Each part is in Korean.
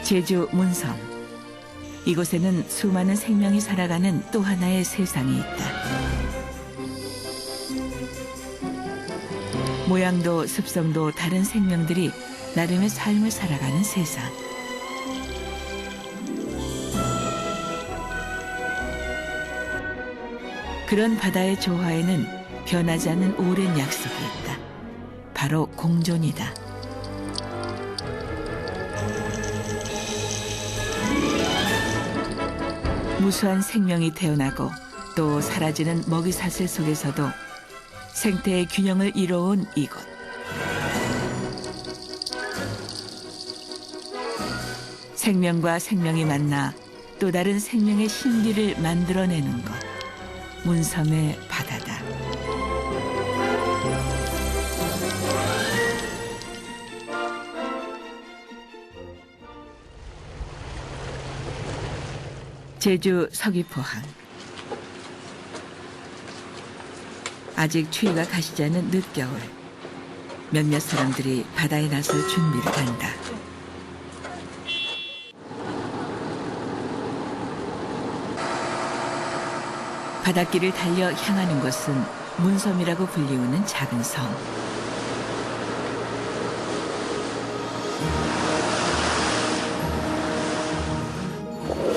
제주 문섬. 이곳에는 수많은 생명이 살아가는 또 하나의 세상이 있다. 모양도 습성도 다른 생명들이 나름의 삶을 살아가는 세상. 그런 바다의 조화에는 변하지 않는 오랜 약속이 있다. 바로 공존이다. 무수한 생명이 태어나고 또 사라지는 먹이사슬 속에서도 생태의 균형을 이뤄온 이곳. 생명과 생명이 만나 또 다른 생명의 신비를 만들어내는 것. 문섬의 바다다. 제주 서귀포항. 아직 추위가 가시지 않은 늦겨울. 몇몇 사람들이 바다에 나설 준비를 한다. 바닷길을 달려 향하는 곳은 문섬이라고 불리우는 작은 섬.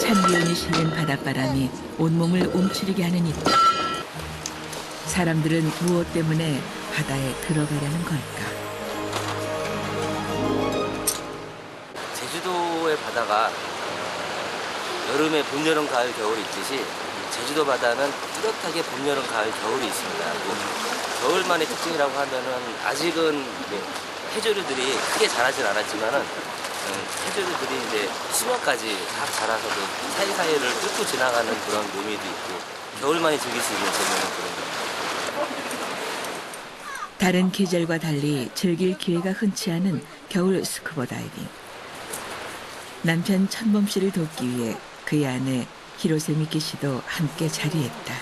찬기운이 실린 바닷바람이 온몸을 움츠리게 하는 이곳. 사람들은 무엇 때문에 바다에 들어가려는 걸까? 제주도의 바다가 여름에 봄, 여름, 가을, 겨울이 있듯이 제주도 바다는 뚜렷하게 봄, 여름, 가을, 겨울이 있습니다. 겨울만의 특징이라고 하면은 아직은 해조류들이 크게 자라진 않았지만은 해조류들이 이제 수면까지 다 자라서 그 사이사이를 뚫고 지나가는 그런 묘미도 있고 겨울만이 즐길 수 있는 재미는 그런 겁니다. 다른 계절과 달리 즐길 기회가 흔치 않은 겨울 스쿠버 다이빙. 남편 천범 씨를 돕기 위해 그의 아내 히로세 미키 씨도 함께 자리했다.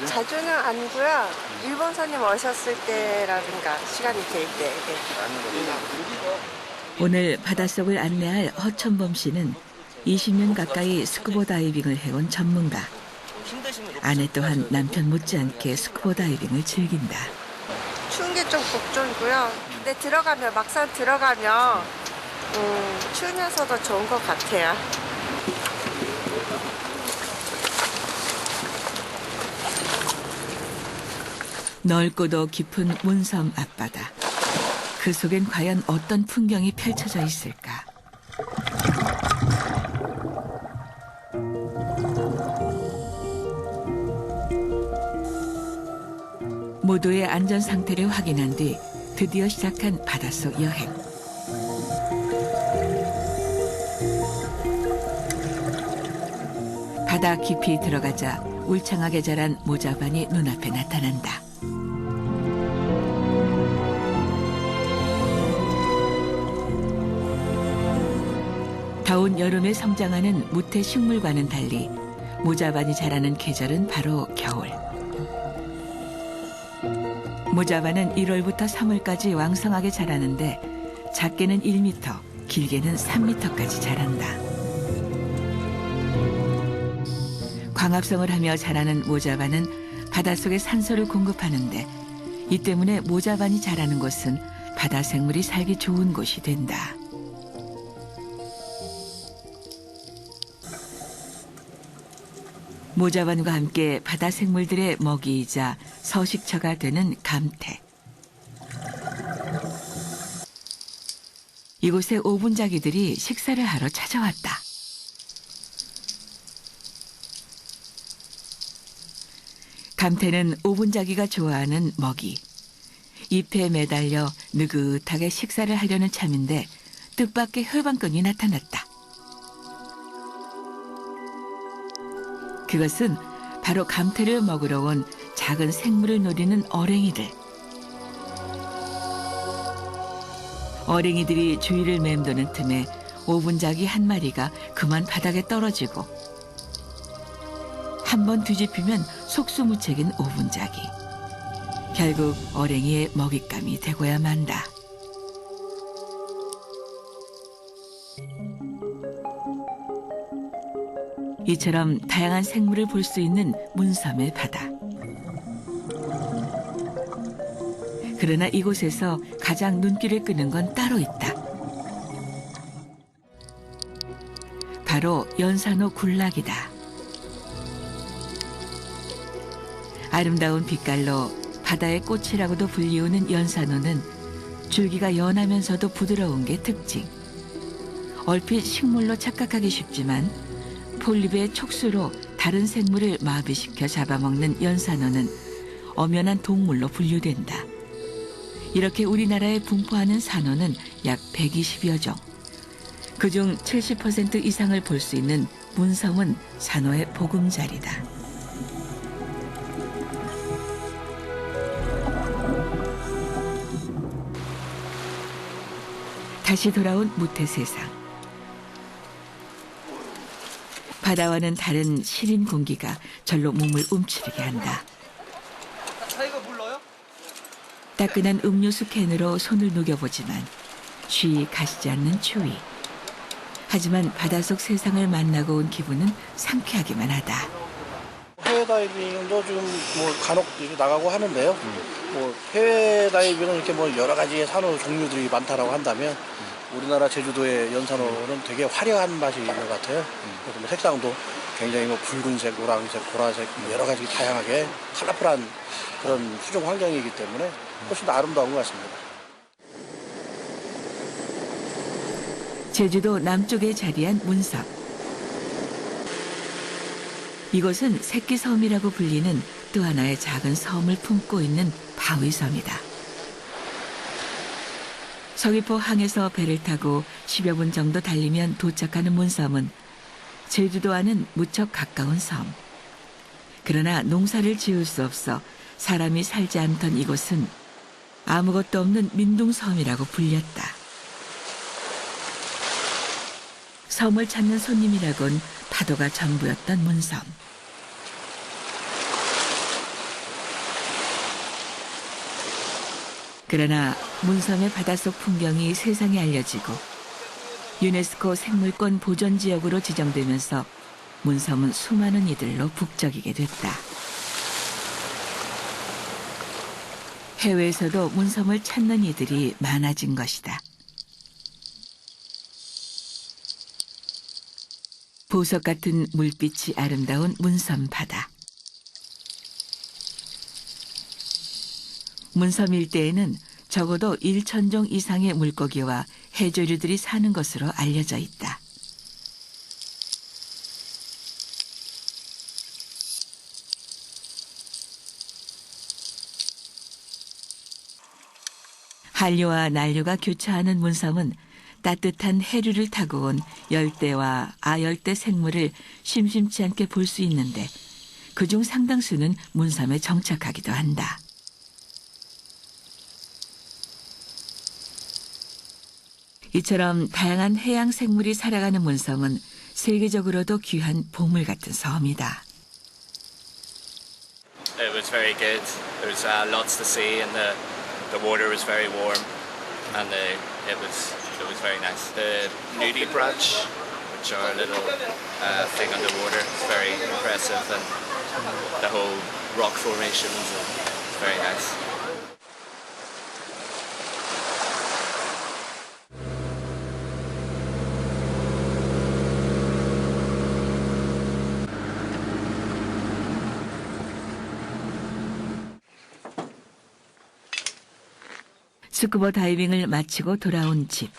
자주는 아니고요. 일본 손님 오셨을 때라든가 시간이 될 때. 오늘 바닷속을 안내할 허천범 씨는 20년 가까이 스쿠버 다이빙을 해온 전문가. 아내 또한 남편 못지않게 스쿠버 다이빙을 즐긴다. 추운 게 좀 걱정이고요. 근데 들어가면 막상 들어가면 추우면서도 좋은 것 같아요. 넓고도 깊은 문섬 앞바다. 그 속엔 과연 어떤 풍경이 펼쳐져 있을까? 모두의 안전 상태를 확인한 뒤 드디어 시작한 바닷속 여행. 바다 깊이 들어가자 울창하게 자란 모자반이 눈앞에 나타난다. 더운 여름에 성장하는 무태 식물과는 달리 모자반이 자라는 계절은 바로 겨울. 모자반은 1월부터 3월까지 왕성하게 자라는데 작게는 1m, 길게는 3m까지 자란다. 광합성을 하며 자라는 모자반은 바닷속에 산소를 공급하는데 이 때문에 모자반이 자라는 곳은 바다 생물이 살기 좋은 곳이 된다. 모자반과 함께 바다 생물들의 먹이이자 서식처가 되는 감태. 이곳에 오분자기들이 식사를 하러 찾아왔다. 감태는 오분자기가 좋아하는 먹이. 잎에 매달려 느긋하게 식사를 하려는 참인데 뜻밖의 혈방꾼이 나타났다. 그것은 바로 감태를 먹으러 온 작은 생물을 노리는 어랭이들. 어랭이들이 주위를 맴도는 틈에 오분자기 한 마리가 그만 바닥에 떨어지고 한 번 뒤집히면 속수무책인 오분자기. 결국 어랭이의 먹잇감이 되고야 만다. 이처럼 다양한 생물을 볼 수 있는 문섬의 바다. 그러나 이곳에서 가장 눈길을 끄는 건 따로 있다. 바로 연산호 군락이다. 아름다운 빛깔로 바다의 꽃이라고도 불리우는 연산호는 줄기가 연하면서도 부드러운 게 특징. 얼핏 식물로 착각하기 쉽지만 폴립의 촉수로 다른 생물을 마비시켜 잡아먹는 연산호는 엄연한 동물로 분류된다. 이렇게 우리나라에 분포하는 산호는 약 120여 종. 그중 70% 이상을 볼 수 있는 문섬은 산호의 보금자리다. 다시 돌아온 무태 세상. 바다와는 다른 시린 공기가 절로 몸을 움츠리게 한다. 자기가 불러요? 따끈한 음료수 캔으로 손을 녹여보지만 쉬이 가시지 않는 추위. 하지만 바닷속 세상을 만나고 온 기분은 상쾌하기만 하다. 해외 다이빙도 좀 뭐 간혹 나가고 하는데요. 뭐 해외 다이빙은 이렇게 뭐 여러 가지의 산호 종류들이 많다라고 한다면 우리나라 제주도의 연산호는 되게 화려한 맛이 있는 것 같아요. 그래서 뭐 색상도 굉장히 뭐 붉은색, 노란색, 보라색 여러 가지 다양하게 컬러풀한 그런 수중 환경이기 때문에 훨씬 더 아름다운 것 같습니다. 제주도 남쪽에 자리한 문섬. 이곳은 새끼섬이라고 불리는 또 하나의 작은 섬을 품고 있는 바위섬이다. 서귀포 항에서 배를 타고 10여 분 정도 달리면 도착하는 문섬은 제주도와는 무척 가까운 섬. 그러나 농사를 지을 수 없어 사람이 살지 않던 이곳은 아무것도 없는 민둥섬이라고 불렸다. 섬을 찾는 손님이라곤 파도가 전부였던 문섬. 그러나 문섬의 바닷속 풍경이 세상에 알려지고 유네스코 생물권 보존지역으로 지정되면서 문섬은 수많은 이들로 북적이게 됐다. 해외에서도 문섬을 찾는 이들이 많아진 것이다. 보석 같은 물빛이 아름다운 문섬 바다. 문섬 일대에는 적어도 1,000종 이상의 물고기와 해조류들이 사는 것으로 알려져 있다. 한류와 난류가 교차하는 문섬은 따뜻한 해류를 타고 온 열대와 아열대 생물을 심심치 않게 볼 수 있는데 그중 상당수는 문섬에 정착하기도 한다. 이처럼 다양한 해양 생물이 살아가는 문섬은 세계적으로도 귀한 보물 같은 섬이다. It was very good. There was lots to see, and the water was very warm, and it was very nice. The nudibranch, which are a little thing underwater, is very impressive, and the whole rock formations, it's very nice. 스쿠버 다이빙을 마치고 돌아온 집.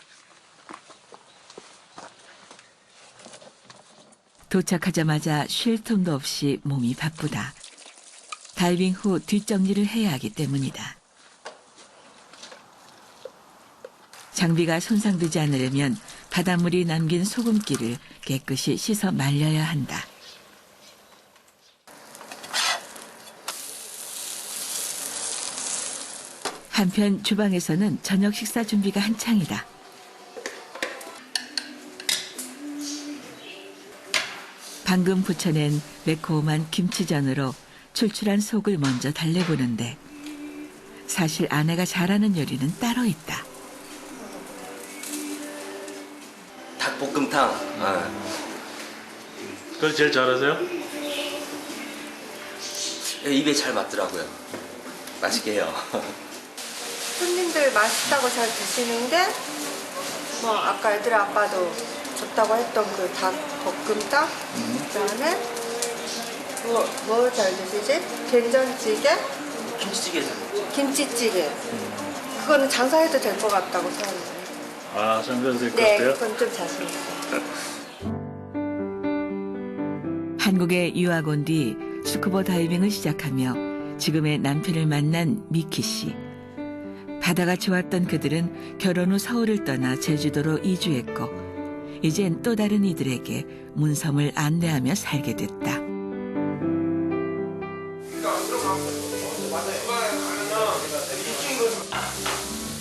도착하자마자 쉴 틈도 없이 몸이 바쁘다. 다이빙 후 뒷정리를 해야 하기 때문이다. 장비가 손상되지 않으려면 바닷물이 남긴 소금기를 깨끗이 씻어 말려야 한다. 한편 주방에서는 저녁 식사 준비가 한창이다. 방금 부쳐낸 매콤한 김치전으로 출출한 속을 먼저 달래보는데 사실 아내가 잘하는 요리는 따로 있다. 닭볶음탕. 그걸 제일 잘하세요? 입에 잘 맞더라고요. 맛있게 해요. 손님들 맛있다고 잘 드시는데 뭐 아까 애들 아빠도 좋다고 했던 그 닭볶음탕 그다음에 뭐 잘 드시지? 된장찌개, 김치찌개 잘 먹어요. 김치찌개. 그거는 장사해도 될 것 같다고 생각해요. 아, 장사도 될것 네, 같아요? 그건 좀 자신 있어요. 한국에 유학 온 뒤 스쿠버 다이빙을 시작하며 지금의 남편을 만난 미키 씨. 바다가 좋았던 그들은 결혼 후 서울을 떠나 제주도로 이주했고 이젠 또 다른 이들에게 문섬을 안내하며 살게 됐다.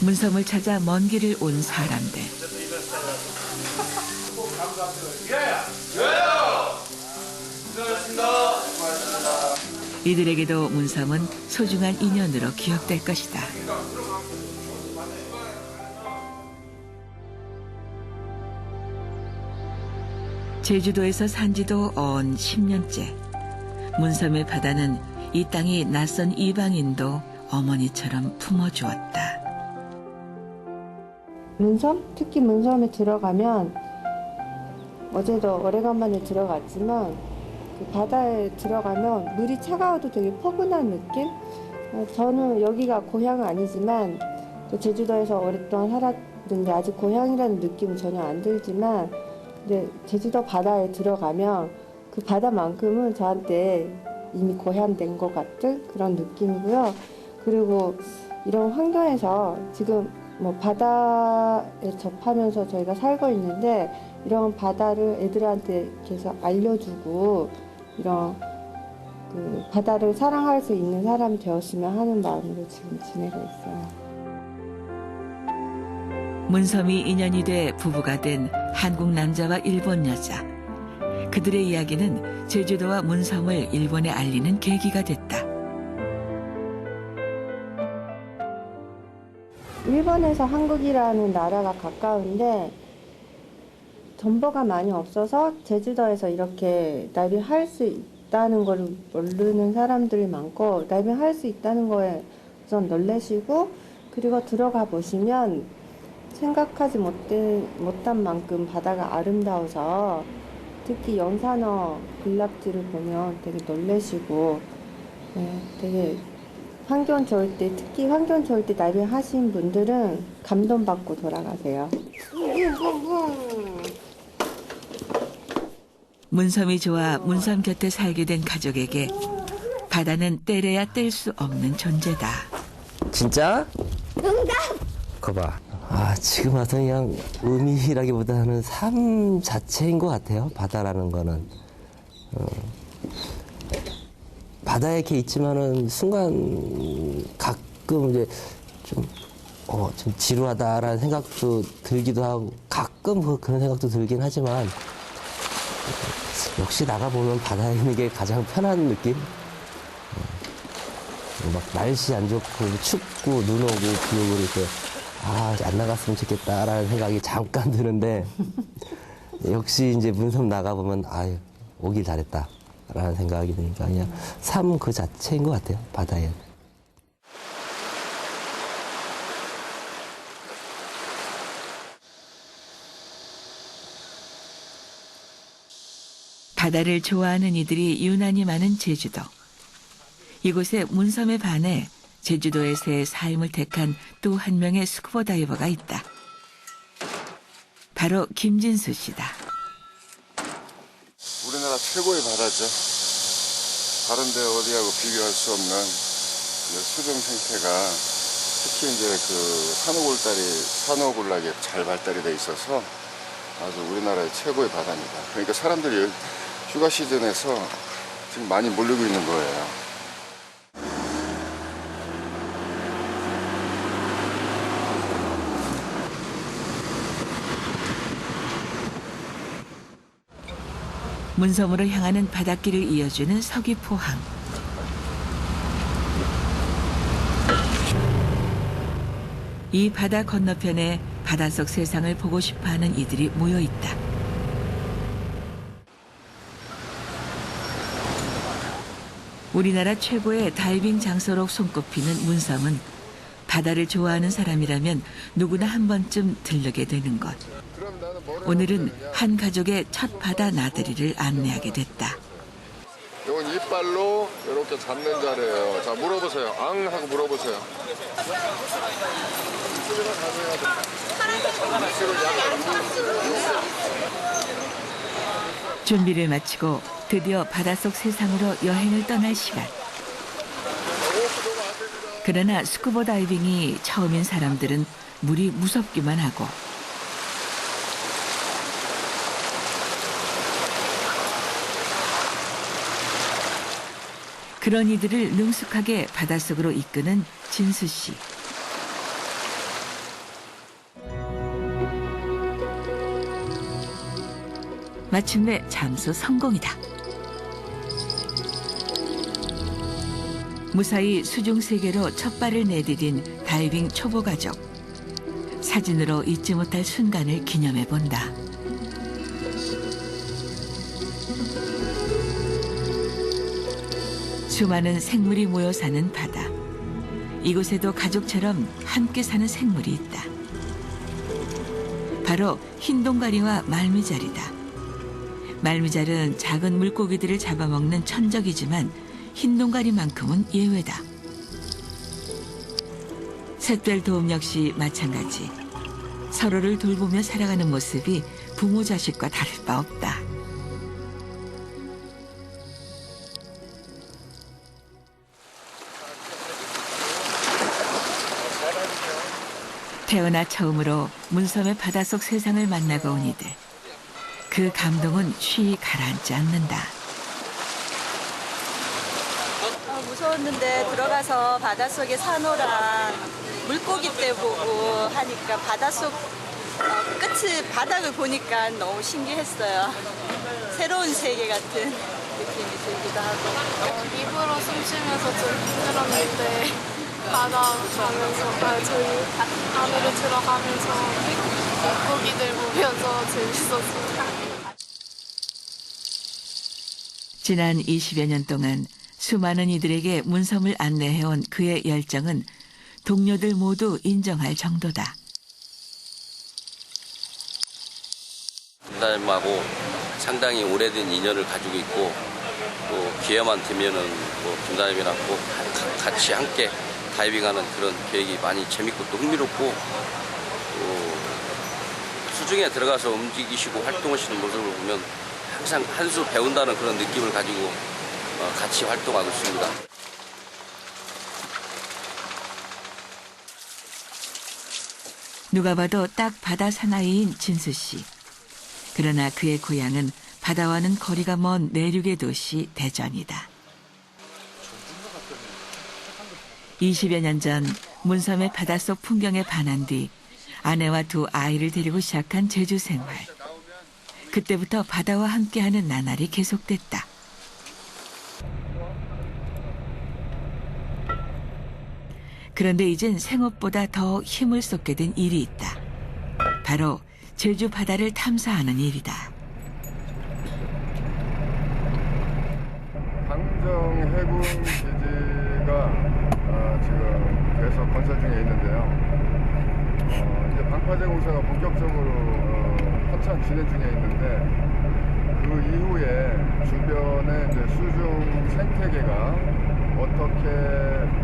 문섬을 찾아 먼 길을 온 사람들. 이들에게도 문섬은 소중한 인연으로 기억될 것이다. 제주도에서 산 지도 언 10년째. 문섬의 바다는 이 땅이 낯선 이방인도 어머니처럼 품어주었다. 문섬? 특히 문섬에 들어가면 어제도 오래간만에 들어갔지만 그 바다에 들어가면 물이 차가워도 되게 포근한 느낌? 저는 여기가 고향은 아니지만 또 제주도에서 오랫동안 살았는데 아직 고향이라는 느낌은 전혀 안 들지만 근데 제주도 바다에 들어가면 그 바다만큼은 저한테 이미 고향된 것 같은 그런 느낌이고요. 그리고 이런 환경에서 지금 뭐 바다에 접하면서 저희가 살고 있는데 이런 바다를 애들한테 계속 알려주고 이런 그 바다를 사랑할 수 있는 사람이 되었으면 하는 마음으로 지금 지내고 있어요. 문섬이 인연이 돼 부부가 된 한국 남자와 일본 여자. 그들의 이야기는 제주도와 문섬을 일본에 알리는 계기가 됐다. 일본에서 한국이라는 나라가 가까운데 정보가 많이 없어서 제주도에서 이렇게 다이빙할 수 있다는 걸 모르는 사람들이 많고 다이빙할 수 있다는 거에 우선 놀라시고 그리고 들어가 보시면 생각하지 못한 만큼 바다가 아름다워서 특히 연산어 군락지를 보면 되게 놀라시고 되게 환경 좋을 때 특히 환경 좋을 때 다이빙 하신 분들은 감동받고 돌아가세요. 문섬이 좋아 문섬 곁에 살게 된 가족에게 바다는 때려야 뗄 수 없는 존재다. 진짜? 응답! 거봐. 지금 와서 그냥 의미라기보다는 삶 자체인 것 같아요. 바다라는 거는. 바다에 이렇게 있지만은 순간 가끔 이제 좀 지루하다라는 생각도 들기도 하고 가끔 그런 생각도 들긴 하지만 역시 나가보면 바다에 있는 게 가장 편한 느낌? 막 날씨 안 좋고 춥고 눈 오고 비 오고 이렇게 안 나갔으면 좋겠다라는 생각이 잠깐 드는데 역시 이제 문섬 나가보면 오길 잘했다 라는 생각이 드니까 그냥 삶 그 자체인 것 같아요. 바다에. 바다를 좋아하는 이들이 유난히 많은 제주도. 이곳에 문섬에 반해 제주도에서의 삶을 택한 또 한 명의 스쿠버 다이버가 있다. 바로 김진수 씨다. 우리나라 최고의 바다죠. 다른 데 어디하고 비교할 수 없는 수중 생태가 특히 이제 그 산호군락이 잘 발달이 돼 있어서 아주 우리나라의 최고의 바다입니다. 그러니까 사람들이 휴가 시즌에서 지금 많이 몰리고 있는 거예요. 문섬으로 향하는 바닷길을 이어주는 서귀포항. 이 바다 건너편에 바닷속 세상을 보고 싶어하는 이들이 모여 있다. 우리나라 최고의 다이빙 장소로 손꼽히는 문섬은 바다를 좋아하는 사람이라면 누구나 한 번쯤 들르게 되는 곳. 오늘은 한 가족의 첫 바다 나들이를 안내하게 됐다. 이건 이빨로 이렇게 잡는 자리예요. 자, 물어보세요. 앙 하고 물어보세요. 준비를 마치고 드디어 바닷속 세상으로 여행을 떠날 시간. 그러나 스쿠버 다이빙이 처음인 사람들은 물이 무섭기만 하고 그런 이들을 능숙하게 바닷속으로 이끄는 진수 씨. 마침내 잠수 성공이다. 무사히 수중 세계로 첫 발을 내디딘 다이빙 초보 가족. 사진으로 잊지 못할 순간을 기념해 본다. 수많은 생물이 모여 사는 바다. 이곳에도 가족처럼 함께 사는 생물이 있다. 바로 흰동가리와 말미잘이다. 말미잘은 작은 물고기들을 잡아먹는 천적이지만 흰동가리만큼은 예외다. 샛별 도움 역시 마찬가지. 서로를 돌보며 살아가는 모습이 부모 자식과 다를 바 없다. 태어나 처음으로 문섬의 바닷속 세상을 만나고 온 이들. 그 감동은 쉬이 가라앉지 않는다. 무서웠는데 들어가서 바닷속에 산호랑 물고기떼 보고 하니까 바닷속 끝이 바닥을 보니까 너무 신기했어요. 새로운 세계 같은 느낌이 들기도 하고. 입으로 숨 쉬면서 좀 힘들었는데 바다 가면서 저희 안으로 들어가면서 물고기들 보면서 재밌었어요. 지난 20여 년 동안 수많은 이들에게 문섬을 안내해온 그의 열정은 동료들 모두 인정할 정도다. 김사님하고 상당히 오래된 인연을 가지고 있고 또 기회만 되면은 뭐 김사님이랑 꼭 같이 함께 다이빙하는 그런 계획이 많이 재밌고 또 흥미롭고 또 수중에 들어가서 움직이시고 활동하시는 모습을 보면 항상 한 수 배운다는 그런 느낌을 가지고 같이 활동하고 있습니다. 누가 봐도 딱 바다 사나이인 진수 씨. 그러나 그의 고향은 바다와는 거리가 먼 내륙의 도시 대전이다. 20여 년 전 문섬의 바닷속 풍경에 반한 뒤 아내와 두 아이를 데리고 시작한 제주 생활. 그때부터 바다와 함께하는 나날이 계속됐다. 그런데 이젠 생업보다 더 힘을 쏟게 된 일이 있다. 바로 제주 바다를 탐사하는 일이다. 방정 해군 기지가 지금 계속 건설 중에 있는데요. 이제 방파제 공사가 본격적으로 한참 진행 중에 있는데 그 이후에 주변의 이제 수중 생태계가 어떻게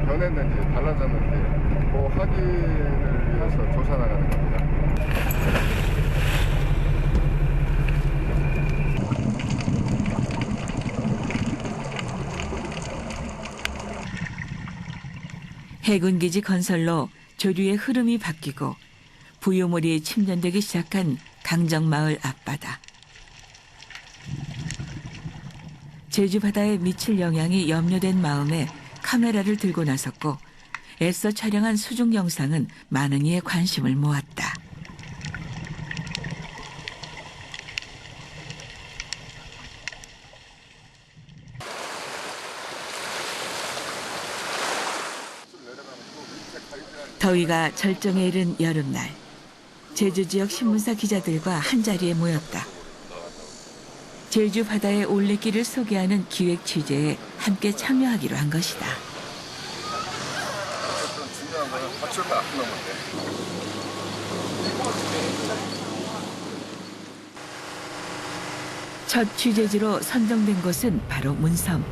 변했는지 달라졌는지 그 확인을 위해서 조사 나가는 겁니다. 해군기지 건설로 조류의 흐름이 바뀌고 부유물이 침전되기 시작한 강정마을 앞바다. 제주 바다에 미칠 영향이 염려된 마음에 카메라를 들고 나섰고 애써 촬영한 수중 영상은 많은 이의 관심을 모았다. 더위가 절정에 이른 여름날 제주 지역 신문사 기자들과 한자리에 모였다. 제주 바다의 올레길을 소개하는 기획 취재에 함께 참여하기로 한 것이다. 중요한 거는 밧줄만 안 넘으면 돼. 첫 취재지로 선정된 곳은 바로 문섬.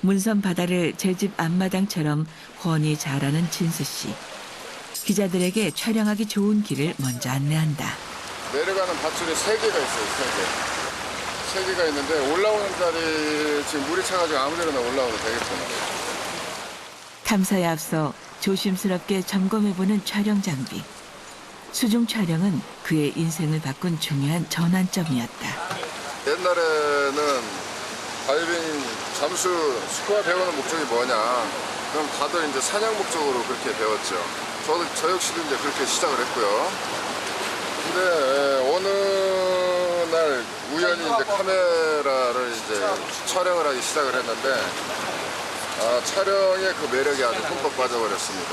문섬 바다를 제 집 앞마당처럼 훤히 잘 아는 진수 씨. 기자들에게 촬영하기 좋은 길을 먼저 안내한다. 내려가는 밧줄이 3개가 있어요, 3개. 3개가 있는데 올라오는 자리 지금 물이 차가지고 아무 데나 올라오도 되겠구나. 탐사에 앞서 조심스럽게 점검해보는 촬영 장비. 수중 촬영은 그의 인생을 바꾼 중요한 전환점이었다. 옛날에는 다이빙 잠수 스쿠버 배우는 목적이 뭐냐? 그럼 다들 이제 사냥 목적으로 그렇게 배웠죠. 저 역시도 이제 그렇게 시작을 했고요. 근데 어느 날 우연히 이제 카메라를 이제 촬영을 하기 시작을 했는데 촬영의 그 매력이 아주 흠뻑 빠져버렸습니다.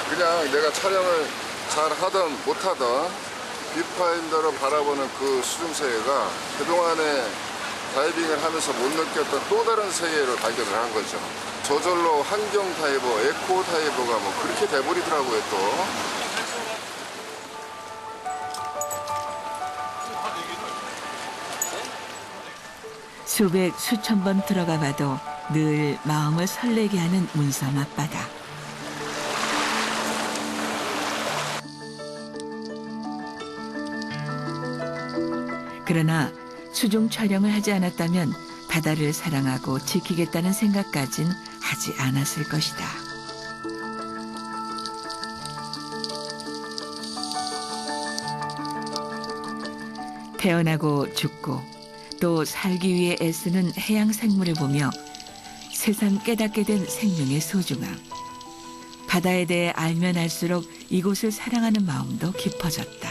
그냥 내가 촬영을 잘 하든 못하든 뷰파인더로 바라보는 그 수중세계가 그동안에 다이빙을 하면서 못 느꼈던 또 다른 세계를 발견을 한 거죠. 저절로 환경 다이버, 에코 다이버가 뭐 그렇게 돼버리더라고요 또. 수백 수천 번 들어가 봐도 늘 마음을 설레게 하는 문섬 앞바다. 그러나 수중 촬영을 하지 않았다면 바다를 사랑하고 지키겠다는 생각까진 하지 않았을 것이다. 태어나고 죽고 또 살기 위해 애쓰는 해양 생물을 보며 새삼 깨닫게 된 생명의 소중함. 바다에 대해 알면 알수록 이곳을 사랑하는 마음도 깊어졌다.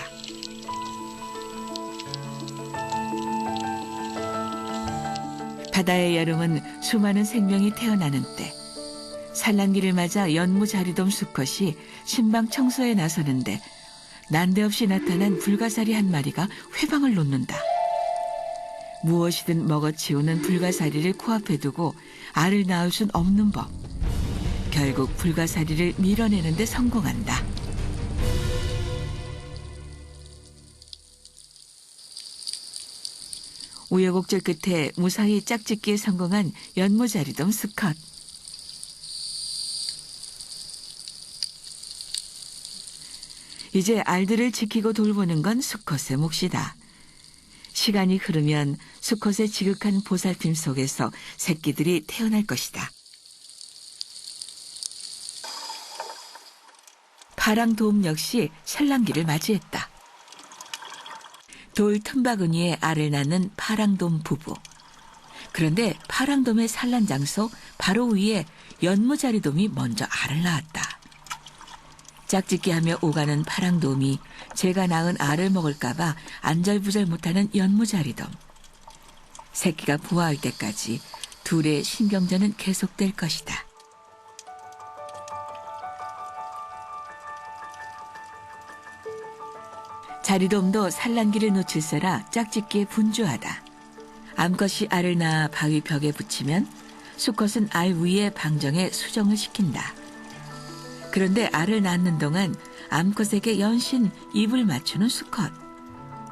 바다의 여름은 수많은 생명이 태어나는 때. 산란기를 맞아 연무자리돔 수컷이 신방 청소에 나서는데 난데없이 나타난 불가사리 한 마리가 회방을 놓는다. 무엇이든 먹어치우는 불가사리를 코앞에 두고 알을 낳을 순 없는 법. 결국 불가사리를 밀어내는 데 성공한다. 우여곡절 끝에 무사히 짝짓기에 성공한 연무자리돔 수컷. 이제 알들을 지키고 돌보는 건 수컷의 몫이다. 시간이 흐르면 수컷의 지극한 보살핌 속에서 새끼들이 태어날 것이다. 파랑돔 역시 산란기를 맞이했다. 돌 틈바구니에 알을 낳는 파랑돔 부부. 그런데 파랑돔의 산란 장소 바로 위에 연무자리돔이 먼저 알을 낳았다. 짝짓기하며 오가는 파랑돔이 제가 낳은 알을 먹을까 봐 안절부절 못하는 연무자리돔. 새끼가 부화할 때까지 둘의 신경전은 계속될 것이다. 자리돔도 산란기를 놓칠세라 짝짓기에 분주하다. 암컷이 알을 낳아 바위 벽에 붙이면 수컷은 알 위에 방정에 수정을 시킨다. 그런데 알을 낳는 동안 암컷에게 연신 입을 맞추는 수컷.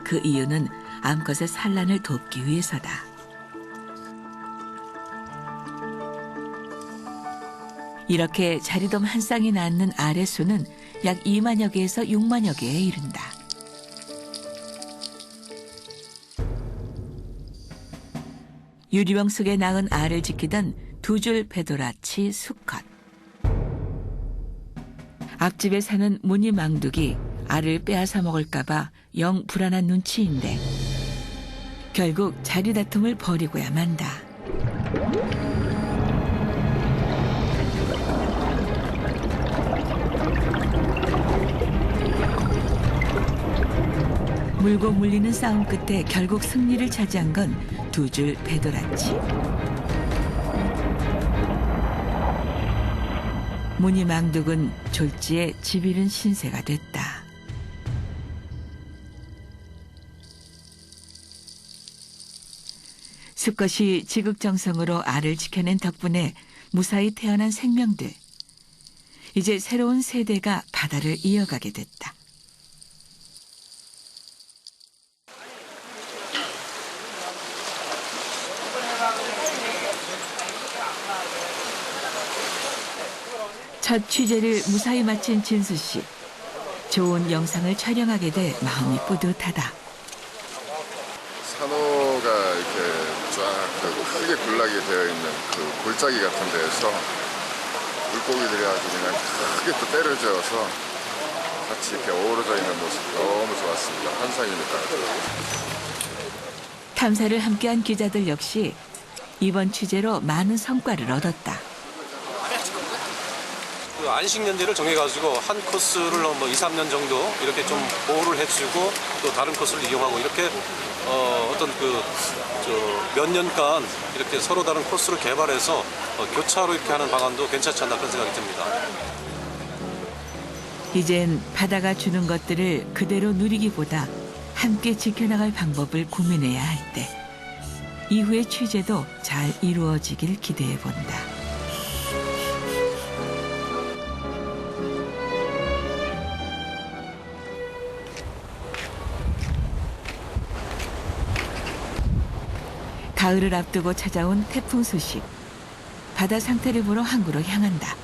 그 이유는 암컷의 산란을 돕기 위해서다. 이렇게 자리돔 한 쌍이 낳는 알의 수는 약 2만여 개에서 6만여 개에 이른다. 유리병 속에 낳은 알을 지키던 두 줄 배도라치 수컷. 앞집에 사는 무늬망둑이 알을 빼앗아 먹을까 봐 영 불안한 눈치인데 결국 자리 다툼을 벌이고야 만다. 물고 물리는 싸움 끝에 결국 승리를 차지한 건 두 줄 배도라치. 무늬망둑은 졸지에 집 잃은 신세가 됐다. 수컷이 지극정성으로 알을 지켜낸 덕분에 무사히 태어난 생명들. 이제 새로운 세대가 바다를 이어가게 됐다. 첫 취재를 무사히 마친 진수 씨. 좋은 영상을 촬영하게 돼 마음이 뿌듯하다. 산호가 이렇게 쫙 크게 군락이 되어 있는 그 골짜기 같은 데에서 물고기들이 아주 그냥 크게 또 때를 지어서 같이 이렇게 어우러져 있는 모습 너무 좋았습니다. 환상입니다. 탐사를 함께한 기자들 역시 이번 취재로 많은 성과를 얻었다. 그 안식년제를 정해가지고 한 코스를 뭐 2, 3년 정도 이렇게 좀 보호를 해주고 또 다른 코스를 이용하고 이렇게 어떤 몇 년간 이렇게 서로 다른 코스를 개발해서 교차로 이렇게 하는 방안도 괜찮지 않나 그런 생각이 듭니다. 이젠 바다가 주는 것들을 그대로 누리기보다 함께 지켜나갈 방법을 고민해야 할 때. 이후의 취재도 잘 이루어지길 기대해 본다. 가을을 앞두고 찾아온 태풍 소식. 바다 상태를 보러 항구로 향한다.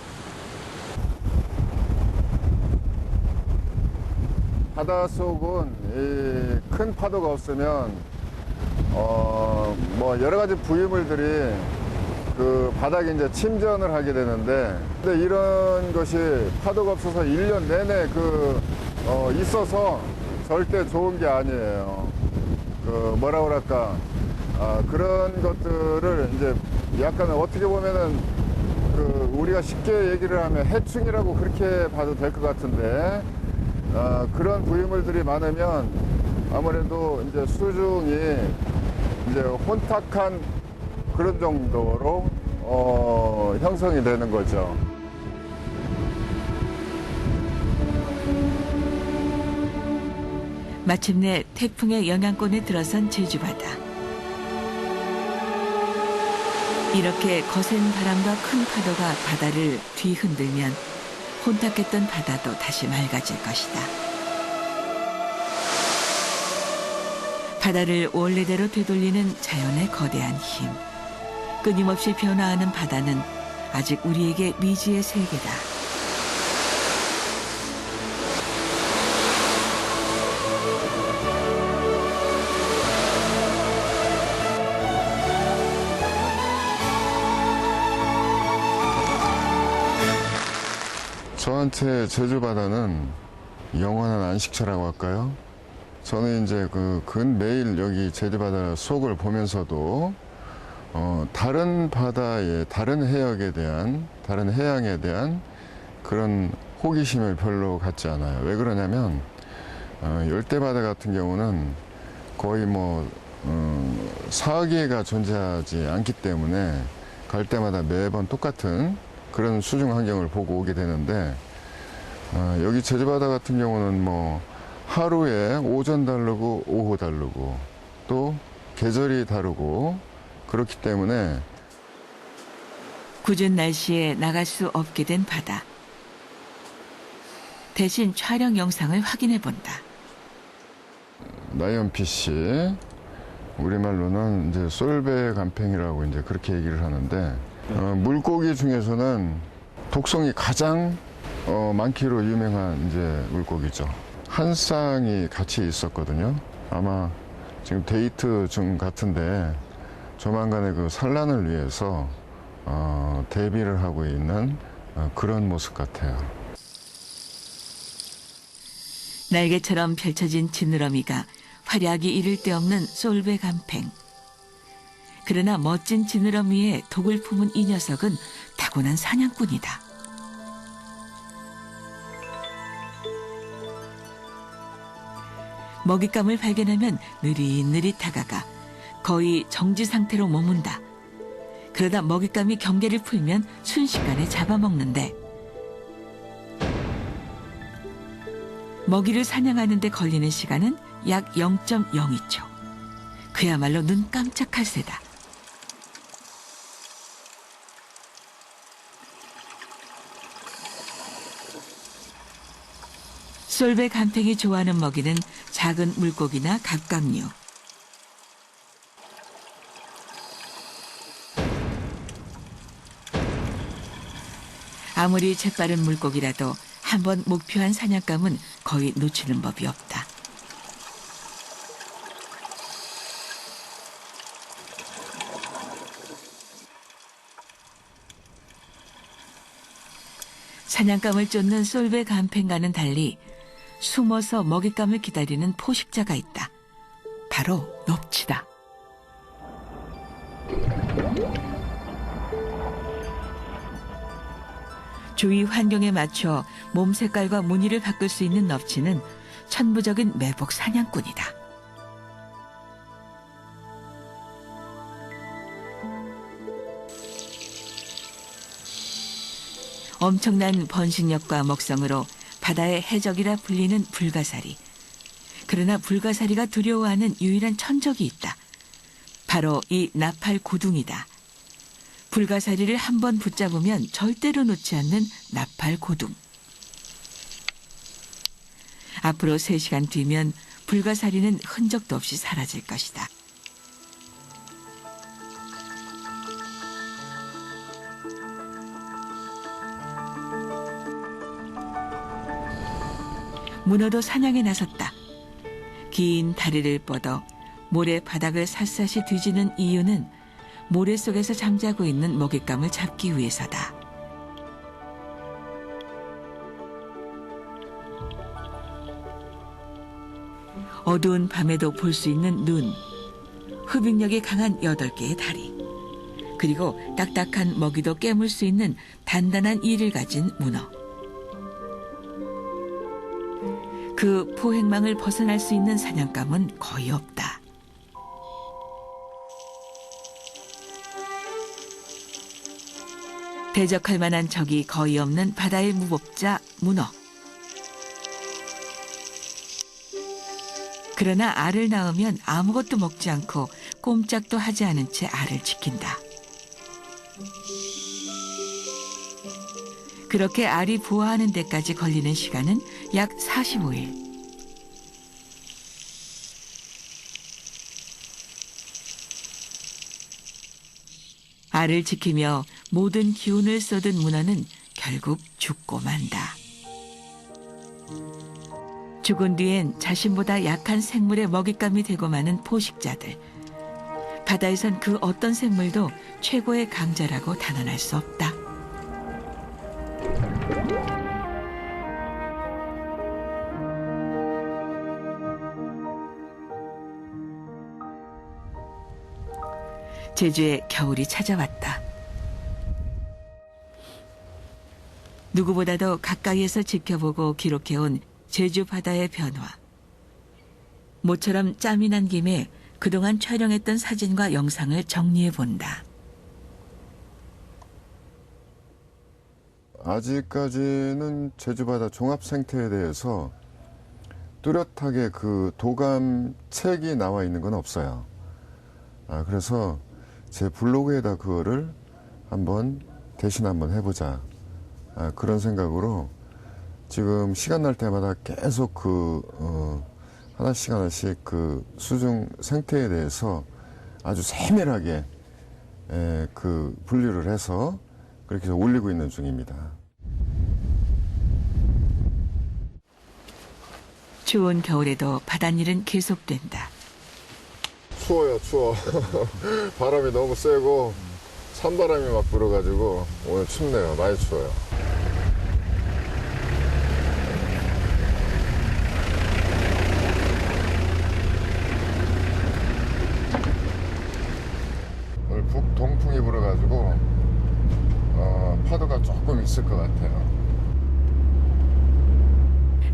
바닷속은 큰 파도가 없으면 뭐 여러 가지 부유물들이 그 바닥에 이제 침전을 하게 되는데, 근데 이런 것이 파도가 없어서 1년 내내 있어서 절대 좋은 게 아니에요. 뭐라 그럴까. 그런 것들을 이제 약간 어떻게 보면은 우리가 쉽게 얘기를 하면 해충이라고 그렇게 봐도 될 것 같은데, 그런 부유물들이 많으면 아무래도 이제 수중이 이제 혼탁한 그런 정도로 형성이 되는 거죠. 마침내 태풍의 영향권에 들어선 제주바다. 이렇게 거센 바람과 큰 파도가 바다를 뒤흔들면 혼탁했던 바다도 다시 맑아질 것이다. 바다를 원래대로 되돌리는 자연의 거대한 힘. 끊임없이 변화하는 바다는 아직 우리에게 미지의 세계다. 저한테 제주 바다는 영원한 안식처라고 할까요? 저는 이제 매일 여기 제주 바다 속을 보면서도 다른 바다의 다른 해역에 대한, 다른 해양에 대한 그런 호기심을 별로 갖지 않아요. 왜 그러냐면 열대 바다 같은 경우는 거의 사계가 존재하지 않기 때문에 갈 때마다 매번 똑같은 그런 수중 환경을 보고 오게 되는데, 여기 제주바다 같은 경우는 하루에 오전 다르고 오후 다르고 또 계절이 다르고 그렇기 때문에 궂은 날씨에 나갈 수 없게 된 바다. 대신 촬영 영상을 확인해 본다. 나이언피쉬, 우리말로는 이제 솔베 간팽이라고 이제 그렇게 얘기를 하는데, 물고기 중에서는 독성이 가장 많기로 유명한 이제 물고기죠. 한 쌍이 같이 있었거든요. 아마 지금 데이트 중 같은데 조만간에 그 산란을 위해서 대비를 하고 있는 그런 모습 같아요. 날개처럼 펼쳐진 지느러미가 활약이 이를 데 없는 솔베 간팽. 그러나 멋진 지느러미에 독을 품은 이 녀석은 타고난 사냥꾼이다. 먹잇감을 발견하면 느릿느릿 다가가 거의 정지 상태로 머문다. 그러다 먹잇감이 경계를 풀면 순식간에 잡아먹는데 먹이를 사냥하는 데 걸리는 시간은 약 0.02초. 그야말로 눈 깜짝할 새다. 솔배 간팽이 좋아하는 먹이는 작은 물고기나 갑각류. 아무리 재빠른 물고기라도 한번 목표한 사냥감은 거의 놓치는 법이 없다. 사냥감을 쫓는 솔배 간팽과는 달리 숨어서 먹잇감을 기다리는 포식자가 있다. 바로 넙치다. 주위 환경에 맞춰 몸 색깔과 무늬를 바꿀 수 있는 넙치는 천부적인 매복 사냥꾼이다. 엄청난 번식력과 먹성으로 바다의 해적이라 불리는 불가사리. 그러나 불가사리가 두려워하는 유일한 천적이 있다. 바로 이 나팔고둥이다. 불가사리를 한번 붙잡으면 절대로 놓지 않는 나팔고둥. 앞으로 3시간 뒤면 불가사리는 흔적도 없이 사라질 것이다. 문어도 사냥에 나섰다. 긴 다리를 뻗어 모래 바닥을 샅샅이 뒤지는 이유는 모래 속에서 잠자고 있는 먹잇감을 잡기 위해서다. 어두운 밤에도 볼 수 있는 눈, 흡입력이 강한 8개의 다리, 그리고 딱딱한 먹이도 깨물 수 있는 단단한 이를 가진 문어. 그 포획망을 벗어날 수 있는 사냥감은 거의 없다. 대적할 만한 적이 거의 없는 바다의 무법자 문어. 그러나 알을 낳으면 아무것도 먹지 않고 꼼짝도 하지 않은 채 알을 지킨다. 그렇게 알이 부화하는 데까지 걸리는 시간은 약 45일. 알을 지키며 모든 기운을 쏟은 문어는 결국 죽고 만다. 죽은 뒤엔 자신보다 약한 생물의 먹잇감이 되고 마는 포식자들. 바다에선 그 어떤 생물도 최고의 강자라고 단언할 수 없다. 제주에 겨울이 찾아왔다. 누구보다도 가까이에서 지켜보고 기록해온 제주 바다의 변화. 모처럼 짬이 난 김에 그동안 촬영했던 사진과 영상을 정리해본다. 아직까지는 제주바다 종합생태에 대해서 뚜렷하게 그 도감책이 나와 있는 건 없어요. 그래서 제 블로그에다 그거를 대신 한번 해보자. 그런 생각으로 지금 시간 날 때마다 계속 하나씩 그 수중 생태에 대해서 아주 세밀하게 그 분류를 해서 그렇게 해서 올리고 있는 중입니다. 추운 겨울에도 바닷일은 계속된다. 추워요, 추워. 바람이 너무 세고 찬바람이 막 불어가지고 오늘 춥네요. 많이 추워요. 오늘 북동풍이 불어가지고 파도가 조금 있을 것 같아요.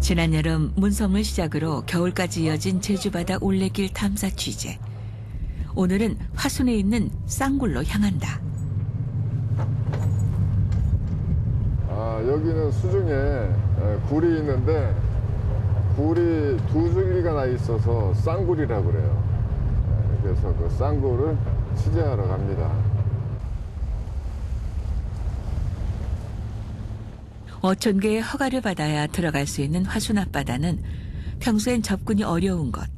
지난 여름 문섬을 시작으로 겨울까지 이어진 제주바다 올레길 탐사 취재. 오늘은 화순에 있는 쌍굴로 향한다. 여기는 수중에 굴이 있는데 굴이 두 줄기가 나 있어서 쌍굴이라고 그래요. 그래서 그 쌍굴을 취재하러 갑니다. 어촌 개의 허가를 받아야 들어갈 수 있는 화순 앞바다는 평소엔 접근이 어려운 것.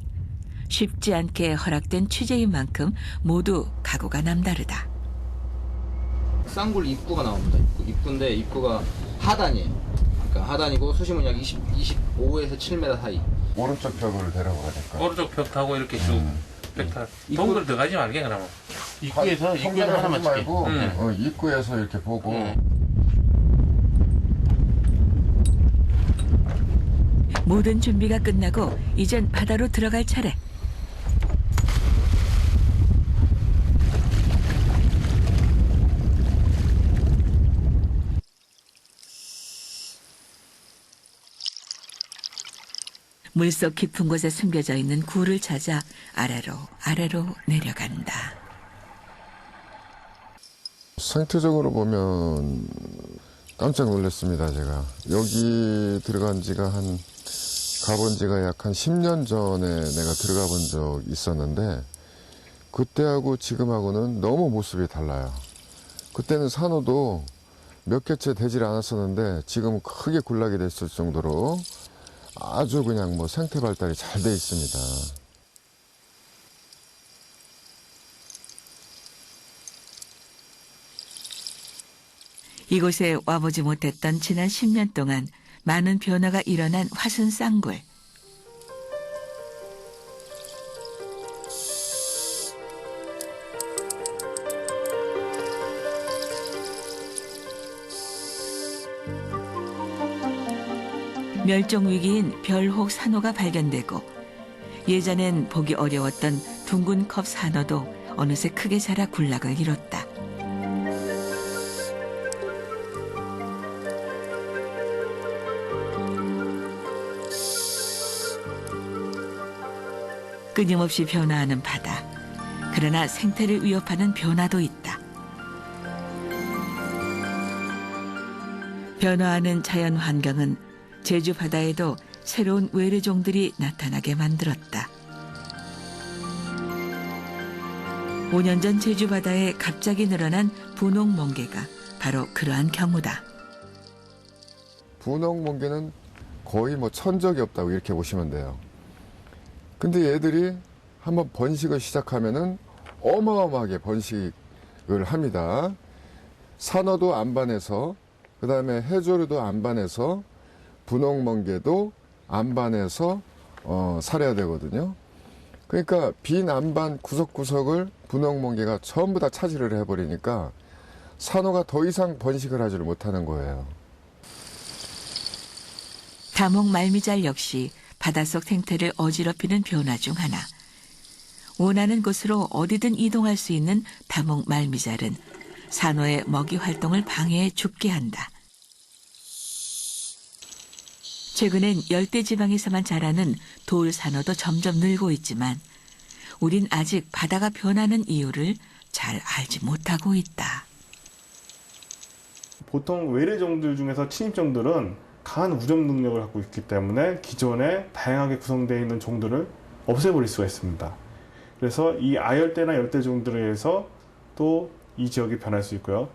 쉽지 않게 허락된 취재인 만큼 모두 각오가 남다르다. 쌍굴 입구가 나옵니다. 입구인데 입구가 하단이에요. 그러니까 하단이고 수심은 약 25에서 7m 사이. 오른쪽 벽을 데려가야 될까? 오른쪽 벽 타고 이렇게 쭉 벽타. 동굴 들어가지 말게 그러면. 입구에서 하나만 찍게. 말고 입구에서 이렇게 보고. 모든 준비가 끝나고 이젠 바다로 들어갈 차례. 물속 깊은 곳에 숨겨져 있는 굴을 찾아 아래로 내려간다. 상태적으로 보면 깜짝 놀랐습니다, 제가. 여기 들어간 지가 가본 지가 약 한 10년 전에 내가 들어가 본 적 있었는데, 그때하고 지금하고는 너무 모습이 달라요. 그때는 산호도 몇 개째 되질 않았었는데, 지금은 크게 군락이 됐을 정도로 아주 그냥 뭐 생태 발달이 잘 돼 있습니다. 이곳에 와보지 못했던 지난 10년 동안 많은 변화가 일어난 화순 쌍굴. 멸종 위기인 별혹 산호가 발견되고 예전엔 보기 어려웠던 둥근 컵 산호도 어느새 크게 자라 군락을 이뤘다. 끊임없이 변화하는 바다. 그러나 생태를 위협하는 변화도 있다. 변화하는 자연 환경은 제주 바다에도 새로운 외래종들이 나타나게 만들었다. 5년 전 제주 바다에 갑자기 늘어난 분홍멍게가 바로 그러한 경우다. 분홍멍게는 거의 뭐 천적이 없다고 이렇게 보시면 돼요. 근데 얘들이 한번 번식을 시작하면은 어마어마하게 번식을 합니다. 산어도 안반해서, 그 다음에 해조류도 안반해서, 분홍멍게도 안반해서 살아야 되거든요. 그러니까 빈 안반 구석구석을 분홍멍게가 전부 다 차지를 해버리니까 산호가 더 이상 번식을 하지를 못하는 거예요. 다목 말미잘 역시 바닷속 생태를 어지럽히는 변화 중 하나. 원하는 곳으로 어디든 이동할 수 있는 다목 말미잘은 산호의 먹이 활동을 방해해 죽게 한다. 최근엔 열대지방에서만 자라는 돌산호도 점점 늘고 있지만 우린 아직 바다가 변하는 이유를 잘 알지 못하고 있다. 보통 외래종들 중에서 침입종들은 강한 우점 능력을 갖고 있기 때문에 기존에 다양하게 구성되어 있는 종들을 없애버릴 수가 있습니다. 그래서 이 아열대나 열대종들에 의해서 또 이 지역이 변할 수 있고요.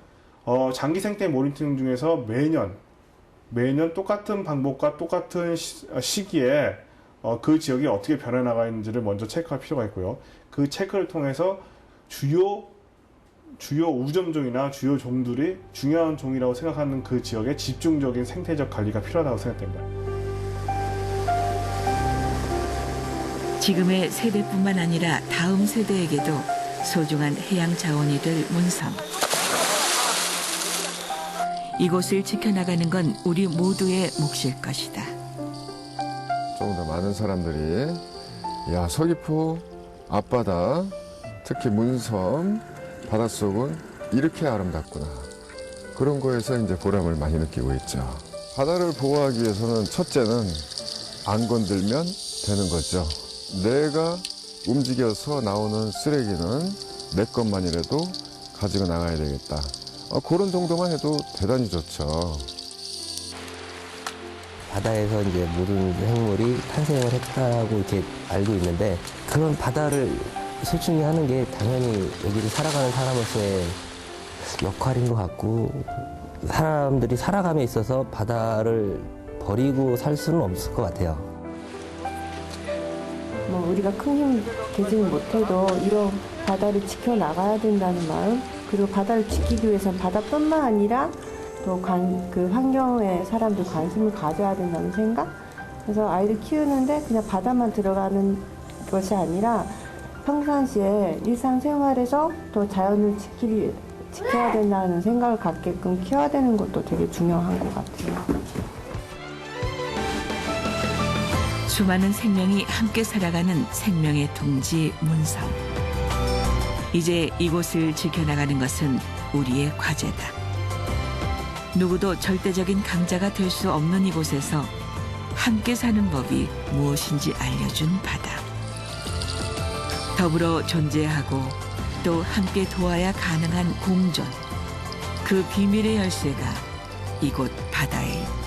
장기 생태 모니터링 중에서 매년 똑같은 방법과 똑같은 시기에 그 지역이 어떻게 변해나가 있는지를 먼저 체크할 필요가 있고요. 그 체크를 통해서 주요 우점종이나 주요 종들이 중요한 종이라고 생각하는 그 지역의 집중적인 생태적 관리가 필요하다고 생각됩니다. 지금의 세대뿐만 아니라 다음 세대에게도 소중한 해양 자원이 될 문섬. 이곳을 지켜나가는 건 우리 모두의 몫일 것이다. 조금 더 많은 사람들이 야, 서귀포 앞바다, 특히 문섬 바닷속은 이렇게 아름답구나. 그런 거에서 이제 보람을 많이 느끼고 있죠. 바다를 보호하기 위해서는 첫째는 안 건들면 되는 거죠. 내가 움직여서 나오는 쓰레기는 내 것만이라도 가지고 나가야 되겠다. 그런 정도만 해도 대단히 좋죠. 바다에서 이제 모든 생물이 탄생을 했다고 이렇게 알고 있는데 그런 바다를 소중히 하는 게 당연히 여기를 살아가는 사람으로서의 역할인 것 같고 사람들이 살아감에 있어서 바다를 버리고 살 수는 없을 것 같아요. 뭐 우리가 큰 힘 되지는 못해도 이런 바다를 지켜나가야 된다는 마음, 그리고 바다를 지키기 위해서는 바다뿐만 아니라 또 그 환경에 사람들 관심을 가져야 된다는 생각? 그래서 아이를 키우는데 그냥 바다만 들어가는 것이 아니라 평상시에 일상생활에서 또 자연을 지켜야 된다는 생각을 갖게끔 키워야 되는 것도 되게 중요한 것 같아요. 수많은 생명이 함께 살아가는 생명의 둥지 문성. 이제 이곳을 지켜나가는 것은 우리의 과제다. 누구도 절대적인 강자가 될 수 없는 이곳에서 함께 사는 법이 무엇인지 알려준 바다. 더불어 존재하고 또 함께 도와야 가능한 공존. 그 비밀의 열쇠가 이곳 바다에 있다.